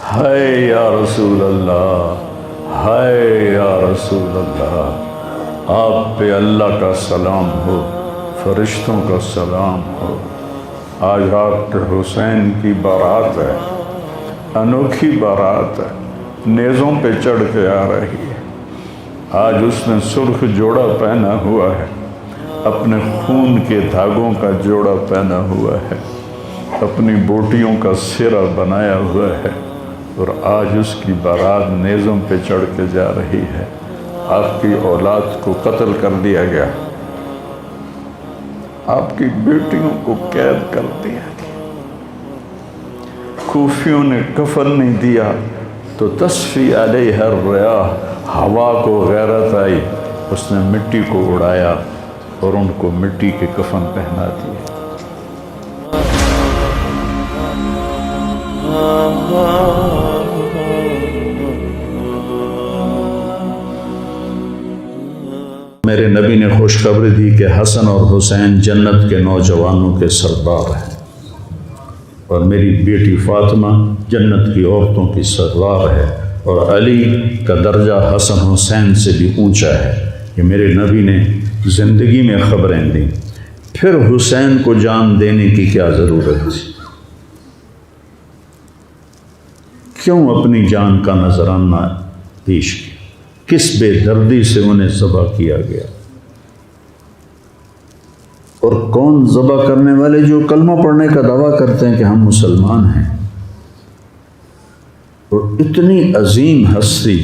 ہائے یا رسول اللہ، ہائے یا رسول اللہ، آپ پہ اللہ کا سلام ہو، فرشتوں کا سلام ہو۔ آج ڈاکٹر حسین کی بارات ہے، انوکھی بارات ہے، نیزوں پہ چڑھ کے آ رہی ہے۔ آج اس نے سرخ جوڑا پہنا ہوا ہے، اپنے خون کے دھاگوں کا جوڑا پہنا ہوا ہے، اپنی بوٹیوں کا سرہ بنایا ہوا ہے، اور آج اس کی بارات نیزوں پہ چڑھ کے جا رہی ہے۔ آپ کی اولاد کو قتل کر دیا گیا، آپ کی بیٹیوں کو قید کر دیا گیا، کوفیوں نے کفن نہیں دیا تو تصفی علیہ الریاح، ہوا کو غیرت آئی، اس نے مٹی کو اڑایا اور ان کو مٹی کے کفن پہنا دیے۔ میرے نبی نے خوشخبری دی کہ حسن اور حسین جنت کے نوجوانوں کے سردار ہیں، اور میری بیٹی فاطمہ جنت کی عورتوں کی سردار ہے، اور علی کا درجہ حسن حسین سے بھی اونچا ہے۔ یہ میرے نبی نے زندگی میں خبریں دیں، پھر حسین کو جان دینے کی کیا ضرورت تھی؟ کیوں اپنی جان کا نذرانہ پیش کیا؟ کس بے دردی سے انہیں ذبح کیا گیا؟ اور کون ذبح کرنے والے جو کلمہ پڑھنے کا دعویٰ کرتے ہیں کہ ہم مسلمان ہیں؟ اور اتنی عظیم ہستی۔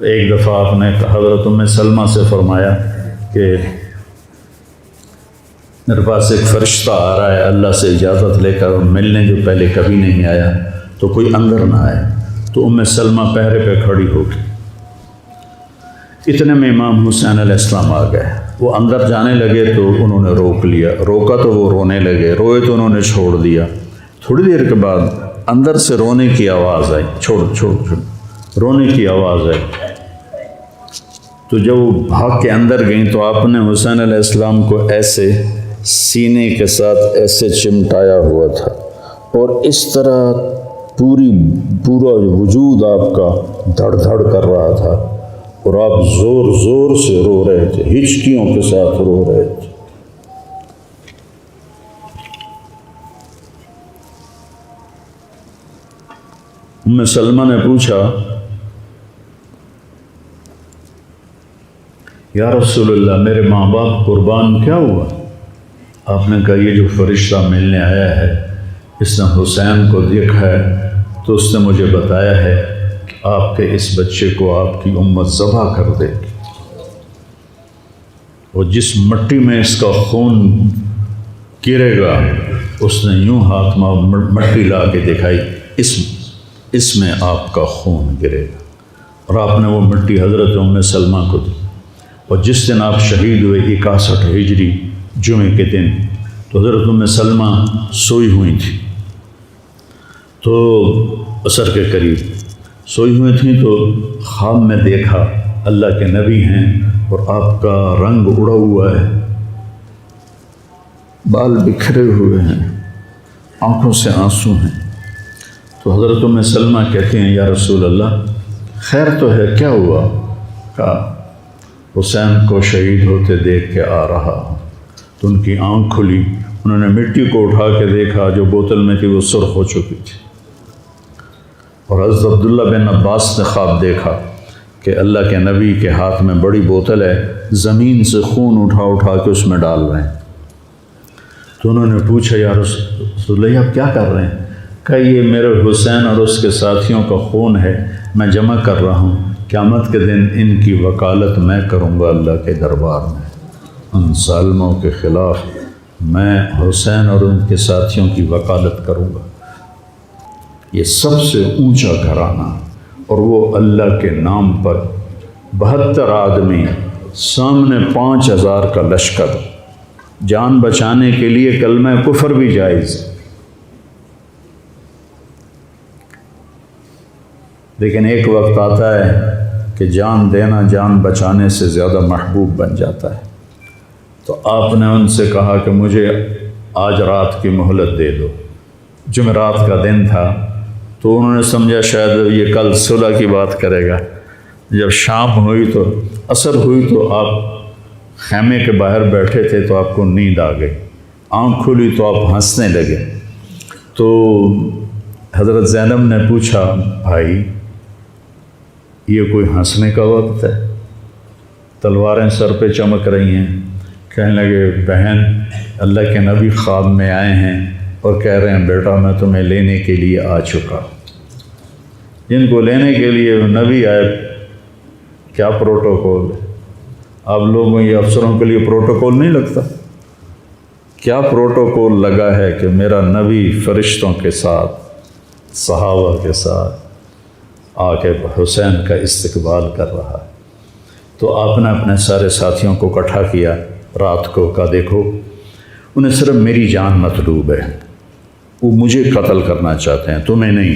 ایک دفعہ آپ نے حضرت ام سلمہ سے فرمایا کہ میرے پاس ایک فرشتہ آ رہا ہے اللہ سے اجازت لے کر، ملنے جو پہلے کبھی نہیں آیا، تو کوئی اندر نہ آئے۔ تو ام سلمہ پہرے پہ کھڑی ہو گئی۔ اتنے میں امام حسین علیہ السلام آ گئے، وہ اندر جانے لگے تو انہوں نے روک لیا، روکا تو وہ رونے لگے، روئے تو انہوں نے چھوڑ دیا۔ تھوڑی دیر کے بعد اندر سے رونے کی آواز آئی، چھوڑ رونے کی آواز آئی۔ تو جب وہ بھاگ کے اندر گئیں تو آپ نے حسین علیہ السلام کو ایسے سینے کے ساتھ ایسے چمٹایا ہوا تھا، اور اس طرح پورا وجود آپ کا دھڑ دھڑ کر رہا تھا، اور آپ زور زور سے رو رہے تھے، ہچکیوں کے ساتھ رو رہے تھے۔ ام سلمہ نے پوچھا، یا رسول اللہ میرے ماں باپ قربان کیا ہوا؟ آپ نے کہا یہ جو فرشتہ ملنے آیا ہے اس نے حسین کو دیکھا ہے تو اس نے مجھے بتایا ہے کہ آپ کے اس بچے کو آپ کی امت ذبح کر دے گی، اور جس مٹی میں اس کا خون گرے گا، اس نے یوں ہاتھ میں مٹی لا کے دکھائی، اس میں آپ کا خون گرے گا، اور آپ نے وہ مٹی حضرت ام سلمہ کو دی۔ اور جس دن آپ شہید ہوئے 61 ہجری جمعے کے دن، تو حضرت ام سلمہ سوئی ہوئی تھی، تو عصر کے قریب سوئی ہوئی تھیں، تو خواب میں دیکھا اللہ کے نبی ہیں اور آپ کا رنگ اڑا ہوا ہے، بال بکھرے ہوئے ہیں، آنکھوں سے آنسو ہیں۔ تو حضرت ام سلمہ کہتے ہیں یا رسول اللہ خیر تو ہے، کیا ہوا؟ کہا حسین کو شہید ہوتے دیکھ کے آ رہا ہوں۔ تو ان کی آنکھ کھلی، انہوں نے مٹی کو اٹھا کے دیکھا، جو بوتل میں تھی وہ سرخ ہو چکی تھی، اور حضرت عبداللہ بن عباس نے خواب دیکھا کہ اللہ کے نبی کے ہاتھ میں بڑی بوتل ہے، زمین سے خون اٹھا کے اس میں ڈال رہے ہیں۔ تو انہوں نے پوچھا یا رسول اللہ آپ کیا کر رہے ہیں؟ کہا یہ میرے حسین اور اس کے ساتھیوں کا خون ہے، میں جمع کر رہا ہوں، قیامت کے دن ان کی وکالت میں کروں گا اللہ کے دربار میں، ان ظالموں کے خلاف میں حسین اور ان کے ساتھیوں کی وکالت کروں گا۔ یہ سب سے اونچا گھرانہ، اور وہ اللہ کے نام پر 72 آدمی، سامنے 5000 کا لشکر، جان بچانے کے لیے کلمہ کفر بھی جائز، لیکن ایک وقت آتا ہے کہ جان دینا جان بچانے سے زیادہ محبوب بن جاتا ہے۔ تو آپ نے ان سے کہا کہ مجھے آج رات کی مہلت دے دو۔ جمعرات کا دن تھا، تو انہوں نے سمجھا شاید یہ کل صلح کی بات کرے گا۔ جب شام ہوئی تو عصر ہوئی تو آپ خیمے کے باہر بیٹھے تھے تو آپ کو نیند آ گئی، آنکھ کھلی تو آپ ہنسنے لگے۔ تو حضرت زینب نے پوچھا بھائی یہ کوئی ہنسنے کا وقت ہے؟ تلواریں سر پہ چمک رہی ہیں۔ کہنے لگے بہن اللہ کے نبی خواب میں آئے ہیں اور کہہ رہے ہیں بیٹا میں تمہیں لینے کے لیے آ چکا۔ جن کو لینے کے لیے نبی آئے کیا پروٹوکول ہے؟ آپ لوگوں یہ افسروں کے لیے پروٹوکول نہیں لگتا؟ کیا پروٹوکول لگا ہے کہ میرا نبی فرشتوں کے ساتھ صحابہ کے ساتھ آ کے حسین کا استقبال کر رہا ہے۔ تو آپ نے اپنے سارے ساتھیوں کو اکٹھا کیا رات کو، کہا دیکھو انہیں صرف میری جان مطلوب ہے، وہ مجھے قتل کرنا چاہتے ہیں تمہیں نہیں،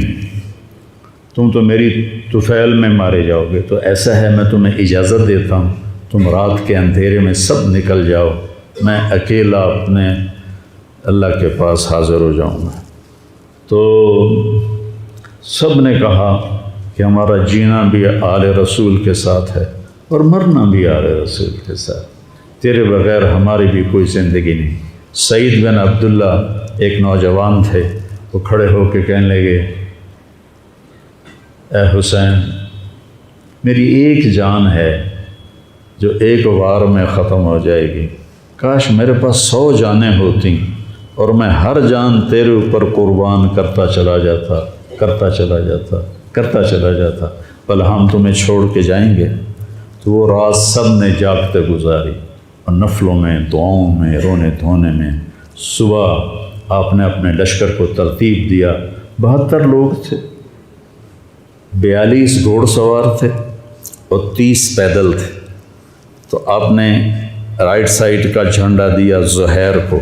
تم تو میری طفیل میں مارے جاؤ گے، تو ایسا ہے میں تمہیں اجازت دیتا ہوں تم رات کے اندھیرے میں سب نکل جاؤ، میں اکیلا اپنے اللہ کے پاس حاضر ہو جاؤں گا۔ تو سب نے کہا کہ ہمارا جینا بھی آل رسول کے ساتھ ہے اور مرنا بھی آل رسول کے ساتھ، تیرے بغیر ہماری بھی کوئی زندگی نہیں۔ سعید بن عبداللہ ایک نوجوان تھے، وہ کھڑے ہو کے کہنے لگے اے حسین میری ایک جان ہے جو ایک وار میں ختم ہو جائے گی، کاش میرے پاس 100 جانیں ہوتیں اور میں ہر جان تیرے اوپر قربان کرتا چلا جاتا، بل ہم تمہیں چھوڑ کے جائیں گے۔ تو وہ رات سب نے جاگتے گزاری اور نفلوں میں، دعاؤں میں، رونے دھونے میں۔ صبح آپ نے اپنے لشکر کو ترتیب دیا، 72 لوگ تھے، 42 گھوڑ سوار تھے اور 30 پیدل تھے۔ تو آپ نے رائٹ سائڈ کا جھنڈا دیا زہیر کو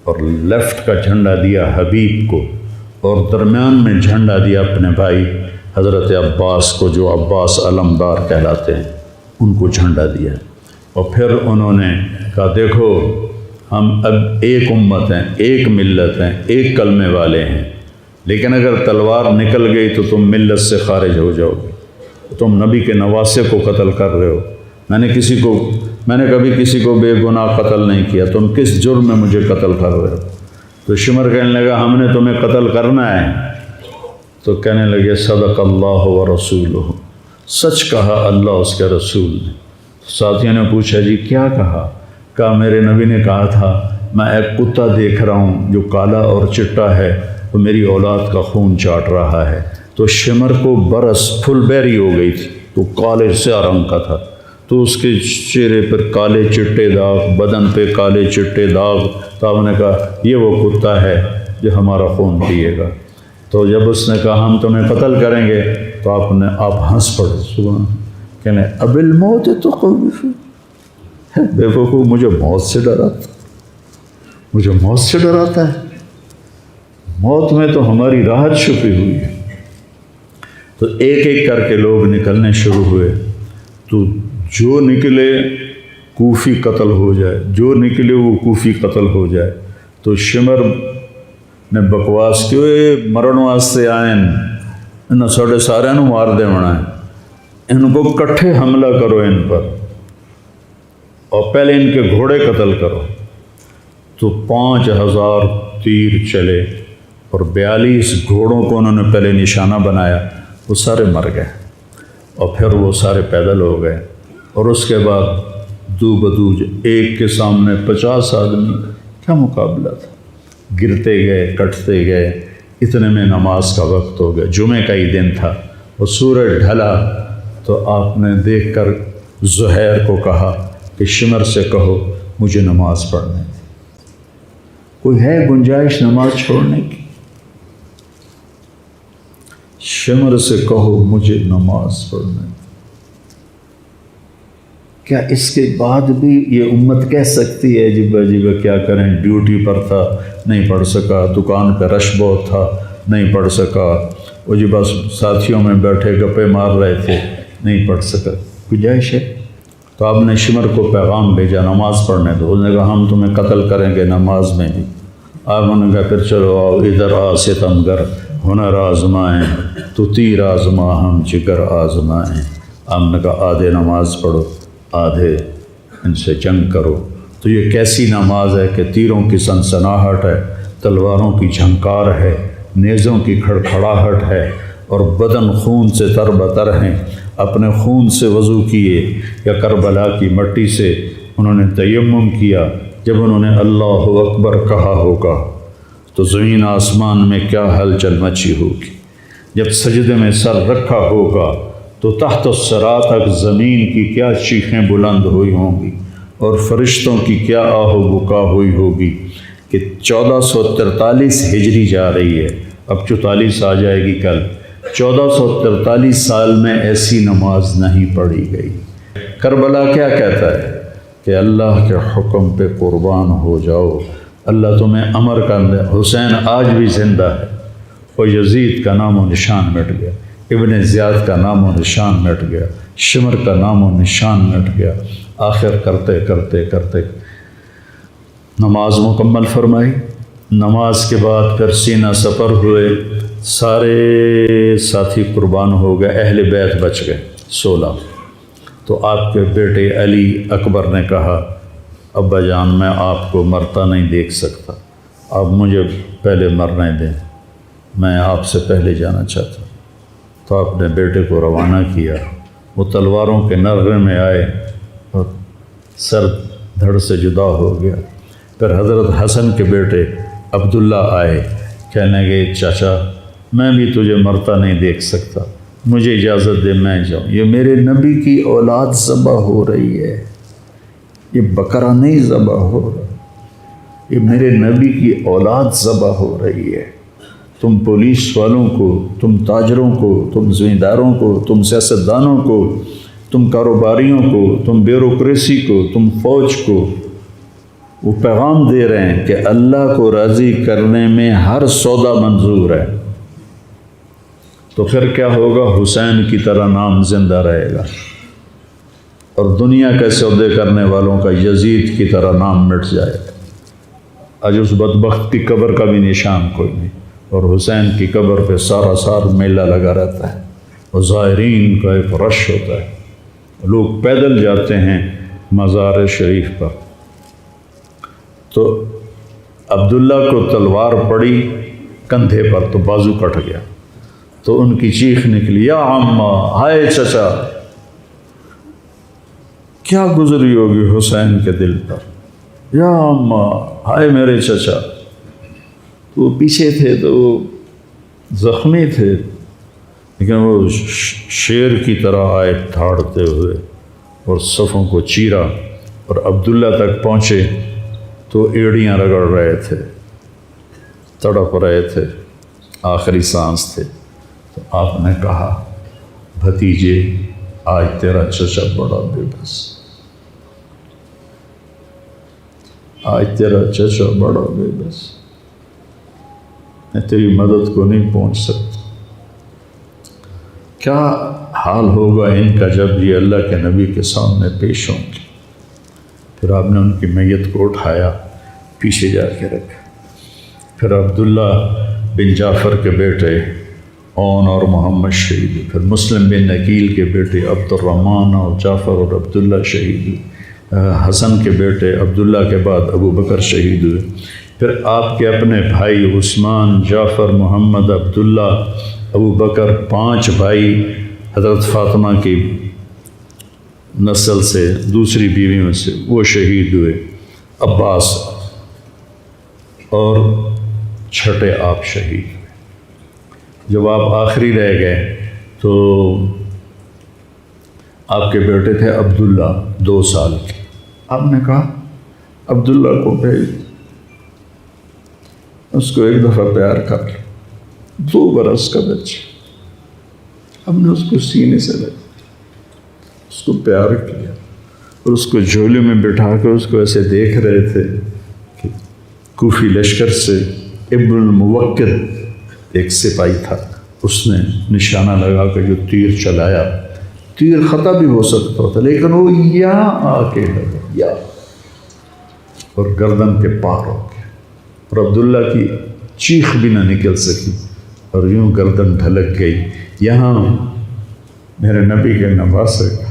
اور لیفٹ کا جھنڈا دیا حبیب کو اور درمیان میں جھنڈا دیا اپنے بھائی حضرت عباس کو، جو عباس علمدار کہلاتے ہیں، ان کو جھنڈا دیا۔ اور پھر انہوں نے کہا دیکھو ہم اب ایک امت ہیں، ایک ملت ہیں، ایک کلمے والے ہیں، لیکن اگر تلوار نکل گئی تو تم ملت سے خارج ہو جاؤ گے، تم نبی کے نواسے کو قتل کر رہے ہو، میں نے کبھی کسی کو بے گناہ قتل نہیں کیا، تم کس جرم میں مجھے قتل کر رہے ہو؟ تو شمر کہنے لگا ہم نے تمہیں قتل کرنا ہے۔ تو کہنے لگے صدق اللہ و رسولہ، سچ کہا اللہ اس کے رسول نے۔ ساتھیوں نے پوچھا جی کیا کہا میرے نبی نے کہا تھا میں ایک کتا دیکھ رہا ہوں جو کالا اور چٹا ہے، وہ میری اولاد کا خون چاٹ رہا ہے۔ تو شمر کو برس پھل بیری ہو گئی تھی، تو کالے سیاہ رنگ کا تھا، تو اس کے چہرے پر کالے چٹے داغ، بدن پہ کالے چٹے داغ۔ تو آپ نے کہا یہ وہ کتا ہے جو ہمارا خون پیے گا۔ تو جب اس نے کہا ہم تمہیں قتل کریں گے تو آپ ہنس پڑے، سبحان، کہنے اب الموت تو خوفی، بے وقوف مجھے موت سے ڈراتا ہے، موت میں تو ہماری راحت چھپی ہوئی ہے۔ تو ایک ایک کر کے لوگ نکلنے شروع ہوئے، تو جو نکلے کوفی قتل ہو جائے، جو نکلے وہ کوفی قتل ہو جائے۔ تو شمر نے بکواس کیوں مرن واسطے آئیں، انہوں ساڑھے سارے مار دے ہونا ہے، ان کو کٹھے حملہ کرو ان پر اور پہلے ان کے گھوڑے قتل کرو۔ تو 5000 تیر چلے اور 42 گھوڑوں کو انہوں نے پہلے نشانہ بنایا، وہ سارے مر گئے اور پھر وہ سارے پیدل ہو گئے۔ اور اس کے بعد دو بدو ایک کے سامنے 50 آدمی، کیا مقابلہ تھا، گرتے گئے کٹتے گئے، اتنے میں نماز کا وقت ہو گیا، جمعہ کا ہی دن تھا، اور سورج ڈھلا۔ تو آپ نے دیکھ کر زہیر کو کہا کہ شمر سے کہو مجھے نماز پڑھنے دے، کوئی ہے گنجائش نماز چھوڑنے کی؟ شمر سے کہو مجھے نماز پڑھنے دے۔ کیا اس کے بعد بھی یہ امت کہہ سکتی ہے جی کیا کریں، ڈیوٹی پر تھا نہیں پڑھ سکا، دکان پہ رش بہت تھا نہیں پڑھ سکا، وہ جی بس ساتھیوں میں بیٹھے گپے مار رہے تھے نہیں پڑھ سکا، گنجائش ہے؟ تو آپ نے شمر کو پیغام بھیجا نماز پڑھنے دو، اس نے کہا ہم تمہیں قتل کریں گے نماز میں بھی۔ آپ نے کہا پھر چلو آؤ ادھر ستمگر، ہنر آزمائیں تو تیر آزما ہم جگر آزمائیں۔ آپ نے کہا آدھے نماز پڑھو، آدھے ان سے جنگ کرو۔ تو یہ کیسی نماز ہے کہ تیروں کی سنسناہٹ ہے، تلواروں کی جھنکار ہے، نیزوں کی کھڑکھڑاہٹ ہے، اور بدن خون سے تر بتر ہیں۔ اپنے خون سے وضو کیے یا کربلا کی مٹی سے انہوں نے تیمم کیا۔ جب انہوں نے اللہ اکبر کہا ہوگا تو زمین آسمان میں کیا ہلچل مچی ہوگی۔ جب سجدے میں سر رکھا ہوگا تو تحت الثری تک زمین کی کیا چیخیں بلند ہوئی ہوں گی، اور فرشتوں کی کیا آہ و بکا ہوئی ہوگی کہ 1443 ہجری جا رہی ہے، اب 44 آ جائے گی کل۔ 1443 سال میں ایسی نماز نہیں پڑھی گئی۔ کربلا کیا کہتا ہے کہ اللہ کے حکم پہ قربان ہو جاؤ، اللہ تمہیں امر کر دے۔ حسین آج بھی زندہ ہے، اور یزید کا نام و نشان مٹ گیا، ابن زیاد کا نام و نشان مٹ گیا، شمر کا نام و نشان مٹ گیا۔ آخر کرتے کرتے کرتے نماز مکمل فرمائی۔ نماز کے بعد پھر سینہ سپر ہوئے، سارے ساتھی قربان ہو گئے، اہل بیت بچ گئے 16۔ تو آپ کے بیٹے علی اکبر نے کہا ابا جان میں آپ کو مرتا نہیں دیکھ سکتا، آپ مجھے پہلے مرنے دیں، میں آپ سے پہلے جانا چاہتا ہوں۔ تو آپ نے بیٹے کو روانہ کیا، وہ تلواروں کے نغمے میں آئے اور سر دھڑ سے جدا ہو گیا۔ پھر حضرت حسن کے بیٹے عبداللہ آئے، کہنے لگے چاچا میں بھی تجھے مرتا نہیں دیکھ سکتا، مجھے اجازت دے میں جاؤں، یہ میرے نبی کی اولاد ذبح ہو رہی ہے، یہ بکرا نہیں ذبح ہو رہا، یہ میرے نبی کی اولاد ذبح ہو رہی ہے۔ تم پولیس والوں کو، تم تاجروں کو، تم زمینداروں کو، تم سیاستدانوں کو، تم کاروباریوں کو، تم بیوروکریسی کو، تم فوج کو وہ پیغام دے رہے ہیں کہ اللہ کو راضی کرنے میں ہر سودا منظور ہے۔ تو پھر کیا ہوگا؟ حسین کی طرح نام زندہ رہے گا، اور دنیا کے سودے کرنے والوں کا یزید کی طرح نام مٹ جائے گا۔ آج اس بدبخت کی قبر کا بھی نشان کوئی نہیں، اور حسین کی قبر پہ سارا سال میلہ لگا رہتا ہے، اور زائرین کا ایک رش ہوتا ہے، لوگ پیدل جاتے ہیں مزار شریف پر۔ تو عبداللہ کو تلوار پڑی کندھے پر تو بازو کٹ گیا، تو ان کی چیخ نکلی یا عمّا، ہائے چچا، کیا گزری ہوگی حسین کے دل پر، یا عمّا، ہائے میرے چچا۔ وہ پیچھے تھے تو وہ زخمی تھے، لیکن وہ شیر کی طرح آئے دھاڑتے ہوئے اور صفوں کو چیرا، اور عبداللہ تک پہنچے تو ایڑیاں رگڑ رہے تھے، تڑپ رہے تھے، آخری سانس تھے۔ تو آپ نے کہا بھتیجے آج تیرا چچا بڑا بے بس، آج تیرا چچا بڑا بے بس، میں تیری مدد کو نہیں پہنچ سکتا۔ کیا حال ہوگا ان کا جب یہ اللہ کے نبی کے سامنے پیش ہوں گے۔ پھر آپ نے ان کی میت کو اٹھایا، پیچھے جا کے رکھا۔ پھر عبداللہ بن جعفر کے بیٹے اون اور محمد شہید ہوئے، پھر مسلم بن عقیل کے بیٹے عبد الرحمن اور جعفر اور عبداللہ شہید ہوئے، حسن کے بیٹے عبداللہ کے بعد ابو بکر شہید ہوئے، پھر آپ کے اپنے بھائی عثمان، جعفر، محمد، عبداللہ، ابو بکر، 5 بھائی حضرت فاطمہ کی نسل سے، دوسری بیویوں سے، وہ شہید ہوئے، عباس، اور چھٹے آپ شہید ہوئے۔ جب آپ آخری رہ گئے تو آپ کے بیٹے تھے عبداللہ 2 سال کے، آپ نے کہا عبداللہ کو بھیج، اس کو ایک دفعہ پیار کر لیا، 2 برس کا بچہ، ہم نے اس کو سینے سے لگا، اس کو پیار کیا، اور اس کو جھولے میں بٹھا کے اس کو ایسے دیکھ رہے تھے کہ کوفی لشکر سے ابن الموکر ایک سپاہی تھا، اس نے نشانہ لگا کے جو تیر چلایا، تیر خطا بھی ہو سکتا تھا، لیکن وہ یہاں آ کے لگا، یا اور گردن کے پار ہو گیا، اور عبداللہ کی چیخ بھی نہ نکل سکی، اور یوں گردن ڈھلک گئی۔ یہاں میرے نبی کے نواسے کا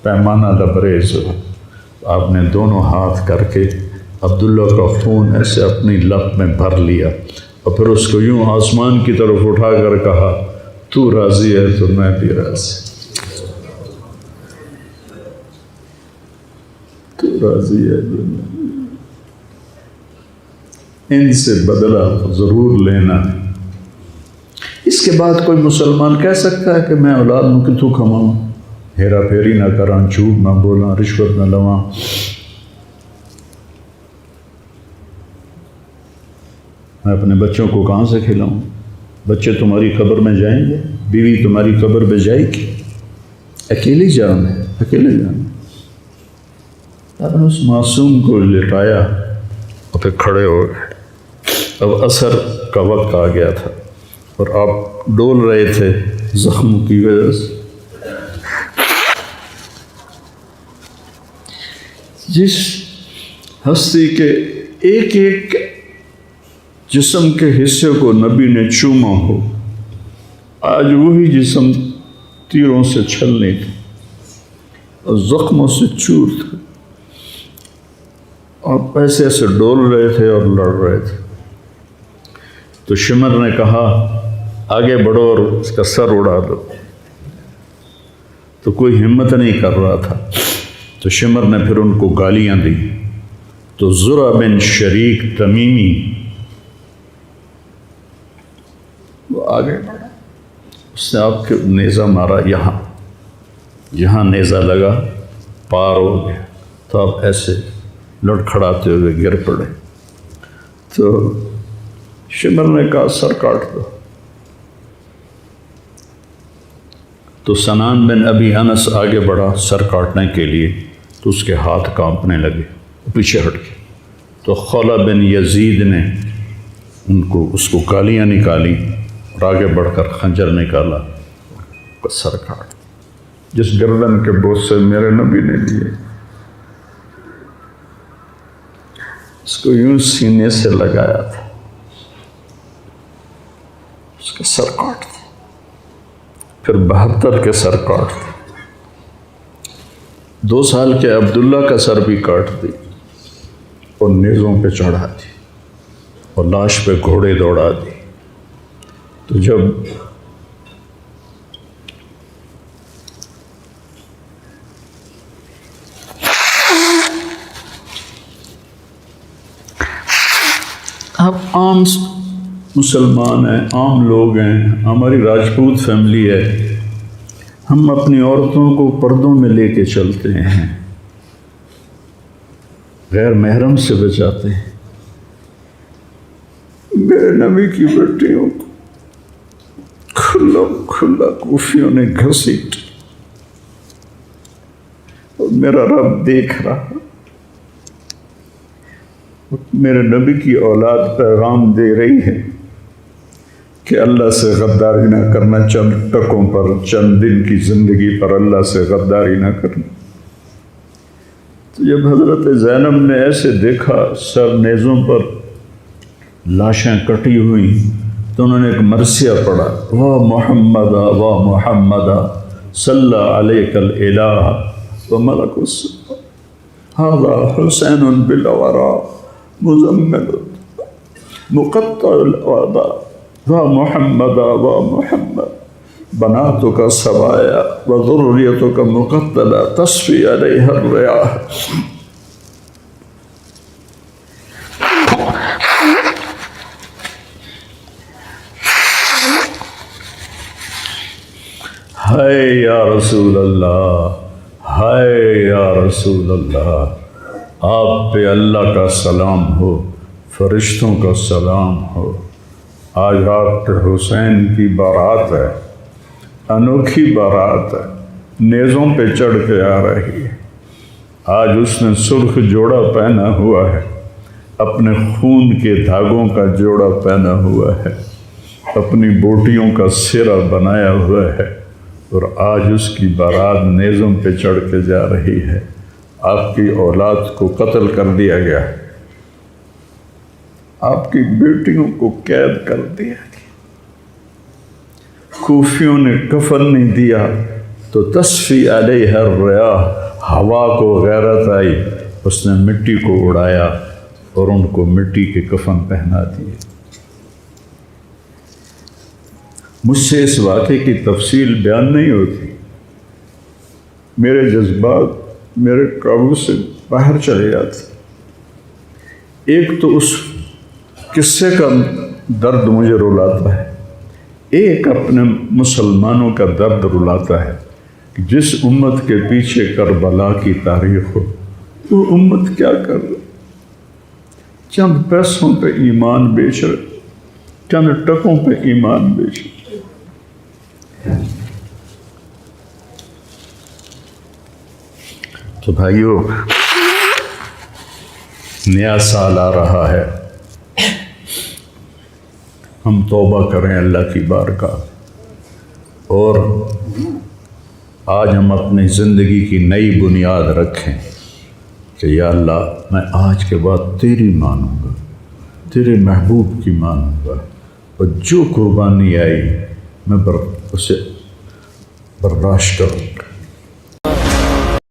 پیمانہ لبریز ہوا۔ آپ نے دونوں ہاتھ کر کے عبداللہ کا خون ایسے اپنی لب میں بھر لیا اور پھر اس کو یوں آسمان کی طرف اٹھا کر کہا، تو راضی ہے تو میں بھی راضی، تو راضی ہے تو میں بھی۔ ان سے بدلہ ضرور لینا۔ اس کے بعد کوئی مسلمان کہہ سکتا ہے کہ میں اولاد نو کتوں کھماؤں، ہیرا پھیری نہ کراں، جھوٹ نہ بولاں، رشوت نہ لواں؟ میں اپنے بچوں کو کہاں سے کھلاؤں؟ بچے تمہاری قبر میں جائیں گے، بیوی تمہاری قبر میں جائے گی، اکیلی جان ہے، اکیلے جان۔ آپ نے اس معصوم کو لٹایا اور پھر کھڑے ہو گئے۔ اب عصر کا وقت آ گیا تھا اور آپ ڈول رہے تھے زخموں کی وجہ سے۔ جس ہستی کے ایک ایک جسم کے حصے کو نبی نے چوما ہو، آج وہی جسم تیروں سے چھلنی تھی اور زخموں سے چور تھا، اور ایسے ایسے ڈول رہے تھے اور لڑ رہے تھے۔ تو شمر نے کہا آگے بڑھو اور اس کا سر اڑا دو، تو کوئی ہمت نہیں کر رہا تھا۔ تو شمر نے پھر ان کو گالیاں دی۔ تو زرع بن شریک تمیمی وہ آگے بڑھا، اس نے آپ کے نیزہ مارا، یہاں نیزہ لگا، پار ہو گیا، تو آپ ایسے لڑکھڑاتے ہوئے گر پڑے۔ تو شمر نے کہا سر کاٹ دو۔ تو سنان بن ابی انس آگے بڑھا سر کاٹنے کے لیے، تو اس کے ہاتھ کانپنے لگے، پیچھے ہٹ گئے۔ تو خولہ بن یزید نے اس کو گالیاں نکالی اور آگے بڑھ کر خنجر نکالا، سر کاٹ۔ جس گردن کے بوسے میرے نبی نے لیے، اس کو یوں سینے سے لگایا تھا، اس کا سر کاٹ دیا۔ پھر 72 کے سر کاٹ دیے، 2 سال کے عبداللہ کا سر بھی کاٹ دی اور نیزوں پہ چڑھا دی اور لاش پہ گھوڑے دوڑا دی۔ تو جب آپ عام مسلمان ہیں، عام لوگ ہیں، ہماری راجپوت فیملی ہے، ہم اپنی عورتوں کو پردوں میں لے کے چلتے ہیں، غیر محرم سے بچاتے ہیں۔ میرے نبی کی بیٹیوں کو کھلا کوفیوں نے گھسیٹ، اور میرا رب دیکھ رہا۔ میرے نبی کی اولاد پیغام دے رہی ہے کہ اللہ سے غداری نہ کرنا، چند ٹکوں پر، چند دن کی زندگی پر اللہ سے غداری نہ کرنا۔ تو جب حضرت زینب نے ایسے دیکھا سر نیزوں پر لاشیں کٹی ہوئی، تو انہوں نے ایک مرثیہ پڑھا، وا محمدا وا محمدا صلی علیک الالہ وملک السماء ھذا حسین بالورا مزمل مقطع الاعداء وا محمدا وا محمد بناتک سبایا وذریتک مقتلہ تصفی علیہ الریاح۔ ہائے یا رسول اللہ، ہائے یا رسول اللہ، آپ پہ اللہ کا سلام ہو، فرشتوں کا سلام ہو۔ آج آپ کے حسین کی بارات ہے، انوکھی بارات ہے، نیزوں پہ چڑھ کے آ رہی ہے۔ آج اس نے سرخ جوڑا پہنا ہوا ہے، اپنے خون کے دھاگوں کا جوڑا پہنا ہوا ہے، اپنی بوٹیوں کا سرہ بنایا ہوا ہے، اور آج اس کی بارات نیزوں پہ چڑھ کے جا رہی ہے۔ آپ کی اولاد کو قتل کر دیا گیا، آپ کی بیٹیوں کو قید کر دیا گیا، کوفیوں نے کفن نہیں دیا تو تصفی علیہ الریاح، ہوا کو غیرت آئی، اس نے مٹی کو اڑایا اور ان کو مٹی کے کفن پہنا دیے۔ مجھ سے اس واقعے کی تفصیل بیان نہیں ہوتی، میرے جذبات میرے قابو سے باہر چلے جاتے۔ ایک تو اس قصے کا درد مجھے رلاتا ہے، ایک اپنے مسلمانوں کا درد رلاتا ہے کہ جس امت کے پیچھے کربلا کی تاریخ ہو، وہ امت کیا کر رہی؟ چند پیسوں پہ ایمان بیچ رہے، چند ٹکوں پہ ایمان بیچ رہے۔ تو بھائیو، نیا سال آ رہا ہے، ہم توبہ کریں اللہ کی بارگاہ، اور آج ہم اپنی زندگی کی نئی بنیاد رکھیں کہ یا اللہ میں آج کے بعد تیری مانوں گا، تیرے محبوب کی مانوں گا، اور جو قربانی آئی میں اسے برداشت کروں گا۔